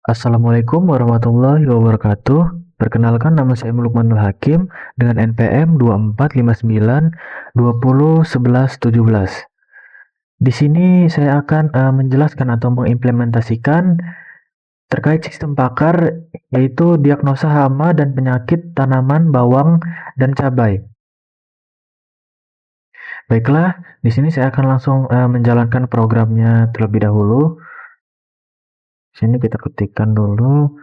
Assalamualaikum warahmatullahi wabarakatuh. Perkenalkan, nama saya Lukmanul Hakim dengan NPM 2459201117. Di sini saya akan menjelaskan atau mengimplementasikan terkait sistem pakar, yaitu diagnosa hama dan penyakit tanaman bawang dan cabai. Baiklah, di sini saya akan langsung menjalankan programnya terlebih dahulu. Sini kita ketikkan dulu.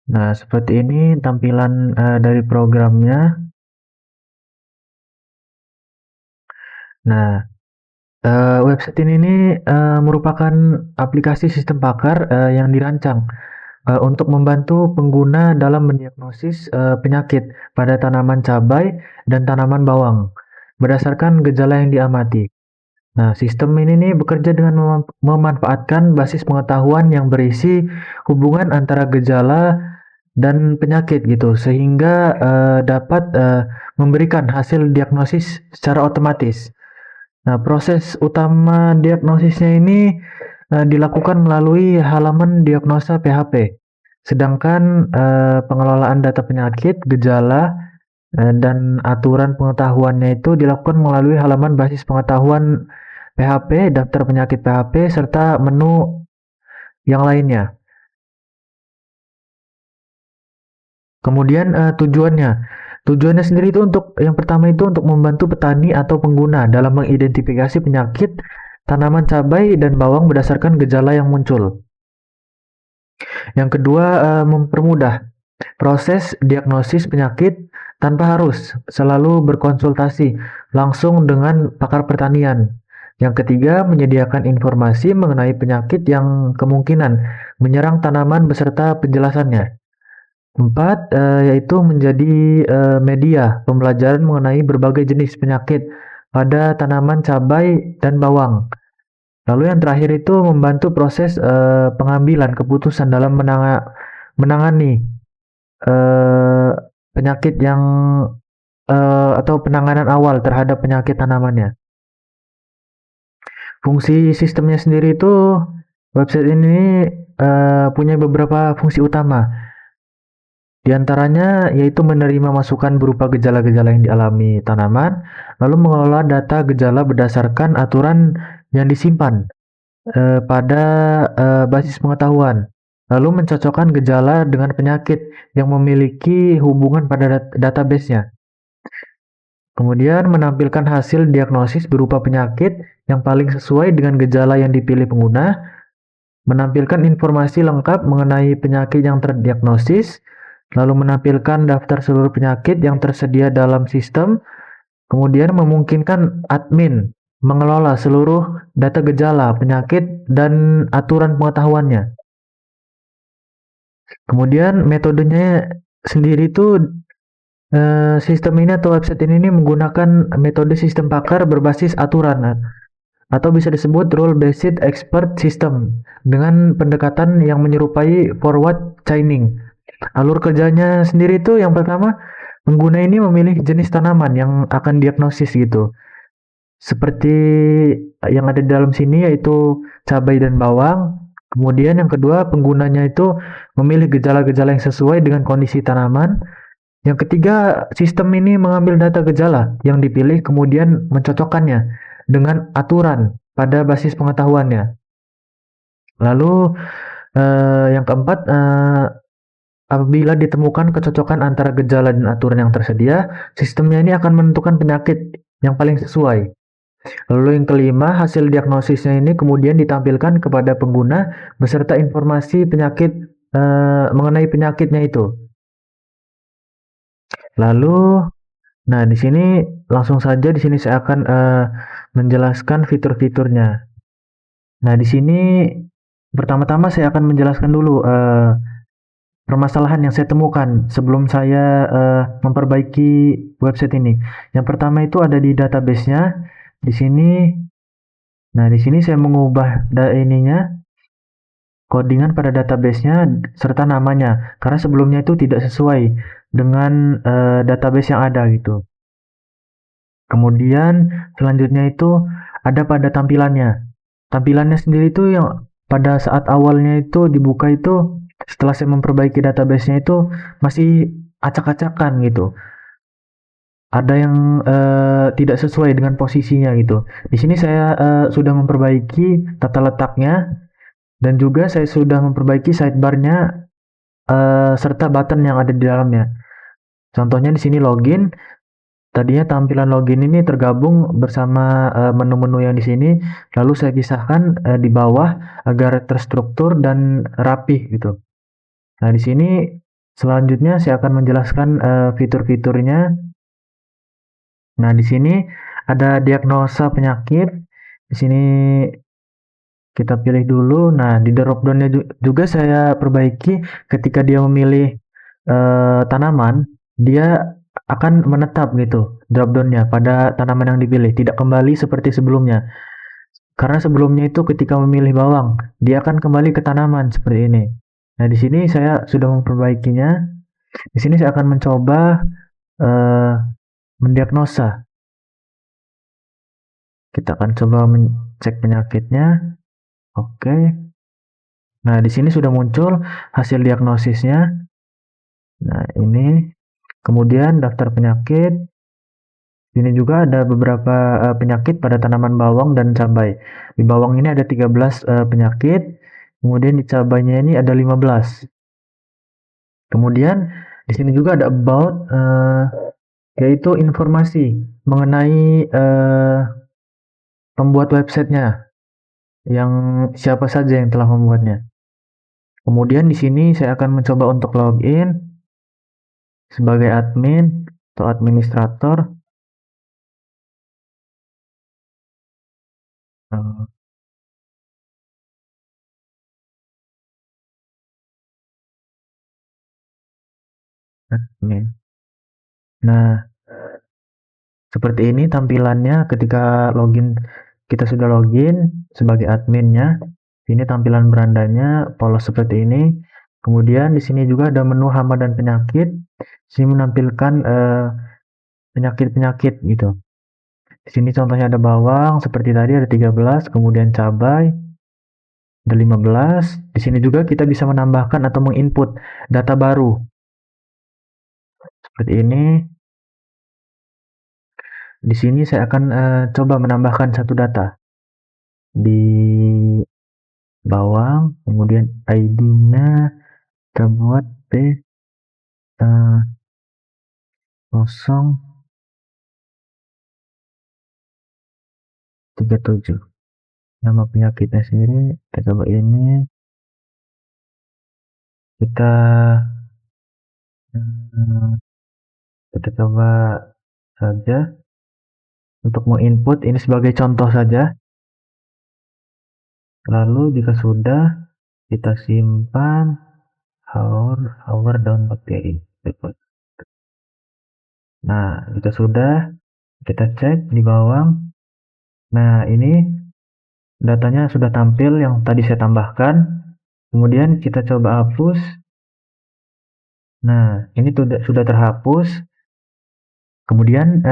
Nah, seperti ini tampilan dari programnya. Nah, website ini merupakan aplikasi sistem pakar yang dirancang untuk membantu pengguna dalam mendiagnosis penyakit pada tanaman cabai dan tanaman bawang berdasarkan gejala yang diamati. Nah, sistem ini nih bekerja dengan memanfaatkan basis pengetahuan yang berisi hubungan antara gejala dan penyakit gitu, sehingga dapat memberikan hasil diagnosis secara otomatis. Nah, proses utama diagnosisnya ini dilakukan melalui halaman diagnosa PHP. Sedangkan pengelolaan data penyakit, gejala, dan aturan pengetahuannya itu dilakukan melalui halaman basis pengetahuan PHP, daftar penyakit PHP, serta menu yang lainnya. Kemudian tujuannya sendiri itu untuk yang pertama itu untuk membantu petani atau pengguna dalam mengidentifikasi penyakit tanaman cabai dan bawang berdasarkan gejala yang muncul. Yang kedua, mempermudah proses diagnosis penyakit tanpa harus selalu berkonsultasi langsung dengan pakar pertanian. Yang ketiga, menyediakan informasi mengenai penyakit yang kemungkinan menyerang tanaman beserta penjelasannya. Empat, yaitu menjadi media pembelajaran mengenai berbagai jenis penyakit pada tanaman cabai dan bawang. Lalu yang terakhir itu membantu proses pengambilan keputusan dalam menangani penyakit yang atau penanganan awal terhadap penyakit tanamannya. Fungsi sistemnya sendiri itu website ini punya beberapa fungsi utama. Di antaranya yaitu menerima masukan berupa gejala-gejala yang dialami tanaman, lalu mengelola data gejala berdasarkan aturan yang disimpan pada basis pengetahuan, lalu mencocokkan gejala dengan penyakit yang memiliki hubungan pada database-nya. Kemudian menampilkan hasil diagnosis berupa penyakit yang paling sesuai dengan gejala yang dipilih pengguna, menampilkan informasi lengkap mengenai penyakit yang terdiagnosis, lalu menampilkan daftar seluruh penyakit yang tersedia dalam sistem, kemudian memungkinkan admin mengelola seluruh data gejala, penyakit, dan aturan pengetahuannya. Kemudian metodenya sendiri itu sistem ini atau website ini menggunakan metode sistem pakar berbasis aturan atau bisa disebut rule based expert system dengan pendekatan yang menyerupai forward chaining. Alur kerjanya sendiri itu yang pertama, pengguna ini memilih jenis tanaman yang akan diagnosis gitu. Seperti yang ada di dalam sini yaitu cabai dan bawang. Kemudian yang kedua, penggunanya itu memilih gejala-gejala yang sesuai dengan kondisi tanaman. Yang ketiga, sistem ini mengambil data gejala yang dipilih kemudian mencocokkannya dengan aturan pada basis pengetahuannya. Lalu yang keempat, apabila ditemukan kecocokan antara gejala dan aturan yang tersedia, sistemnya ini akan menentukan penyakit yang paling sesuai. Lalu yang kelima, hasil diagnosisnya ini kemudian ditampilkan kepada pengguna beserta informasi penyakit mengenai penyakitnya itu. Lalu, nah di sini langsung saja di sini saya akan menjelaskan fitur-fiturnya. Nah di sini pertama-tama saya akan menjelaskan dulu permasalahan yang saya temukan sebelum saya memperbaiki website ini. Yang pertama itu ada di database-nya. Di sini, nah di sini saya mengubah codingan pada database-nya serta namanya, karena sebelumnya itu tidak sesuai dengan database yang ada gitu. Kemudian selanjutnya itu ada pada tampilannya. Tampilannya sendiri itu yang pada saat awalnya itu dibuka itu setelah saya memperbaiki database-nya itu masih acak-acakan gitu. Ada yang tidak sesuai dengan posisinya gitu. Di sini saya sudah memperbaiki tata letaknya dan juga saya sudah memperbaiki sidebar-nya serta button yang ada di dalamnya. Contohnya di sini login. Tadinya tampilan login ini tergabung bersama menu-menu yang di sini, lalu saya pisahkan di bawah agar terstruktur dan rapih gitu. Nah, di sini selanjutnya saya akan menjelaskan fitur-fiturnya. Nah, di sini ada diagnosa penyakit. Di sini kita pilih dulu. Nah, di drop down-nya juga saya perbaiki ketika dia memilih tanaman, dia akan menetap gitu drop down-nya pada tanaman yang dipilih, tidak kembali seperti sebelumnya. Karena sebelumnya itu ketika memilih bawang, dia akan kembali ke tanaman seperti ini. Nah, di sini saya sudah memperbaikinya. Di sini saya akan mencoba eh, mendiagnosa. Kita akan coba cek penyakitnya. Oke. Nah, di sini sudah muncul hasil diagnosisnya. Nah, ini kemudian daftar penyakit. Ini juga ada beberapa penyakit pada tanaman bawang dan cabai. Di bawang ini ada 13 penyakit, kemudian di cabainya ini ada 15. Kemudian di sini juga ada about, yaitu informasi mengenai pembuat websitenya, yang siapa saja yang telah membuatnya. Kemudian di sini saya akan mencoba untuk login sebagai admin atau administrator. eh, Admin. Nah, seperti ini tampilannya ketika login, kita sudah login sebagai adminnya. Ini tampilan berandanya polos seperti ini. Kemudian di sini juga ada menu hama dan penyakit. Di sini menampilkan penyakit-penyakit gitu. Di sini contohnya ada bawang seperti tadi ada 13, kemudian cabai ada 15. Di sini juga kita bisa menambahkan atau menginput data baru. Seperti ini. Di sini saya akan coba menambahkan satu data di bawang, kemudian ID-nya kita buat B037. Nama penyakitnya sendiri kita coba ini, kita hmm, kita coba saja untuk menginput ini sebagai contoh saja. Lalu jika sudah, kita simpan our down bakteri. Nah, jika sudah, kita cek di bawah. Nah, ini datanya sudah tampil yang tadi saya tambahkan. Kemudian kita coba hapus. Nah, ini sudah terhapus. Kemudian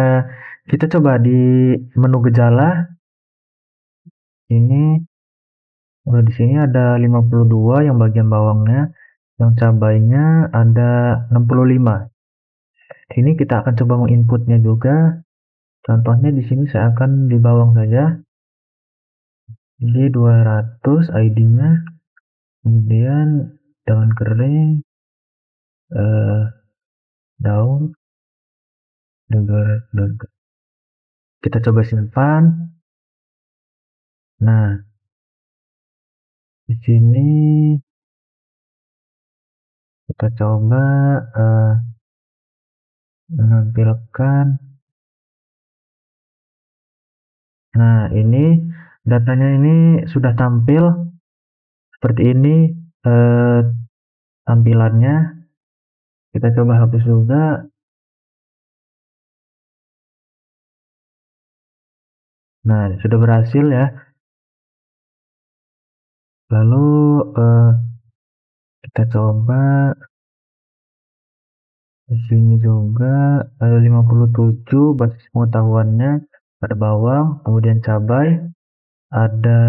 kita coba di menu gejala. Ini di sini ada 52 yang bagian bawangnya, yang cabainya ada 65. Ini kita akan coba menginputnya juga. Contohnya di sini saya akan di bawang saja. Jadi 200 ID-nya. Kemudian daun kering, eh, daun, daun. Kita coba simpan. Nah, di sini kita coba menampilkan. Nah, ini datanya ini sudah tampil seperti ini eh, tampilannya. Kita coba hapus juga. Nah, sudah berhasil ya. Lalu kita coba Di sini juga ada 57 basis pengetahuannya, ada bawang, kemudian cabai, ada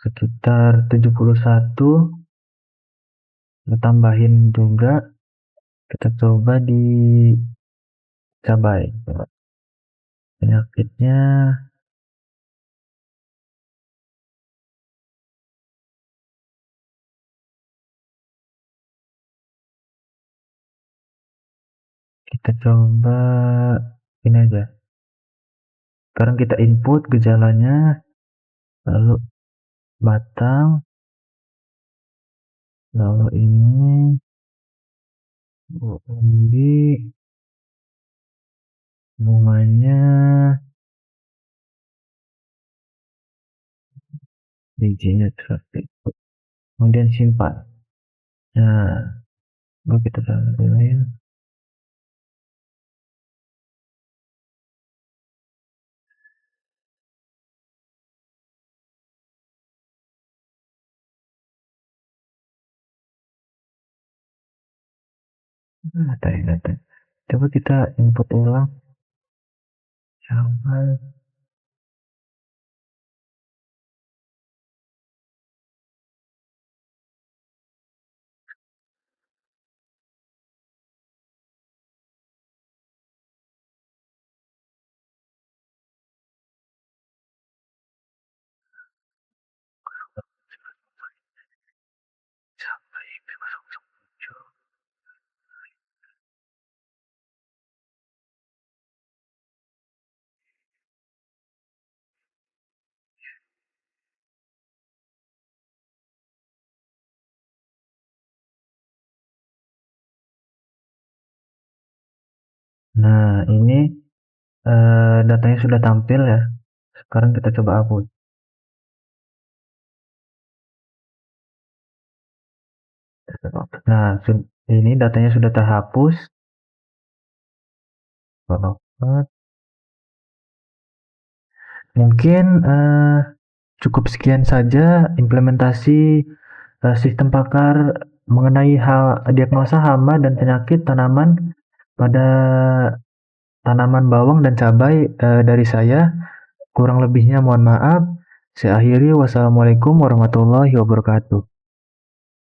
sekitar 71, kita tambahin juga, kita coba di cabai. Penyakitnya kita coba ini aja. Sekarang kita input gejalanya, lalu batang, lalu ini umbi, bunganya, bijinya terakhir. Kemudian simpan. Nah, lalu kita tambahin. Data. Coba kita input ulang. Cabai. Nah, ini datanya sudah tampil ya. Sekarang kita coba hapus. Nah, ini datanya sudah terhapus. Mungkin cukup sekian saja implementasi sistem pakar mengenai hal diagnosa hama dan penyakit tanaman pada tanaman bawang dan cabai dari saya. Kurang lebihnya mohon maaf. Saya akhiri. Wassalamualaikum warahmatullahi wabarakatuh.